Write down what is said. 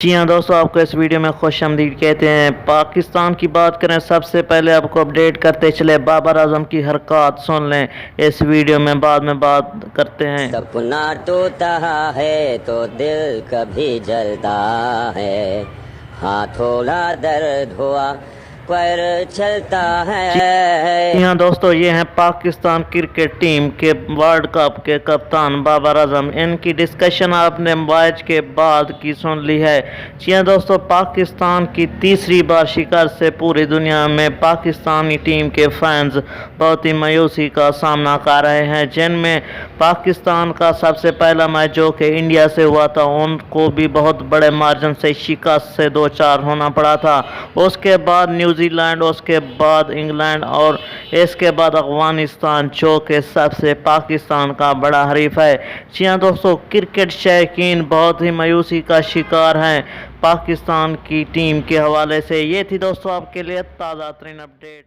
जी हाँ दोस्तों, आपको इस वीडियो में खुश आमदीद कहते हैं। पाकिस्तान की बात करें, सबसे पहले आपको अपडेट करते चले, बाबर आजम की हरकत सुन लें इस वीडियो में, बाद में बात करते हैं। सपना टूटा है तो दिल कभी जलता है, हाँ थोड़ा दर्द हुआ पर चलता है। जी हाँ दोस्तों, ये हैं पाकिस्तान क्रिकेट टीम के वर्ल्ड कप के कप्तान बाबर आजम। इनकी डिस्कशन आपने मैच के बाद की सुन ली है। जी हाँ दोस्तों, पाकिस्तान की तीसरी बार शिकस्त से पूरी दुनिया में पाकिस्तानी टीम के फैंस बहुत ही मायूसी का सामना कर रहे हैं, जिनमें पाकिस्तान का सबसे पहला मैच जो कि इंडिया से हुआ था, उनको भी बहुत बड़े मार्जिन से शिकस्त से 2-4 होना पड़ा था। उसके बाद न्यूजीलैंड, उसके बाद इंग्लैंड और इसके बाद अफगानिस्तान, जो कि सबसे पाकिस्तान का बड़ा हरीफ है। जी हाँ दोस्तों, क्रिकेट शौकीन बहुत ही मायूसी का शिकार हैं पाकिस्तान की टीम के हवाले से। ये थी दोस्तों आपके लिए ताज़ा तरीन अपडेट।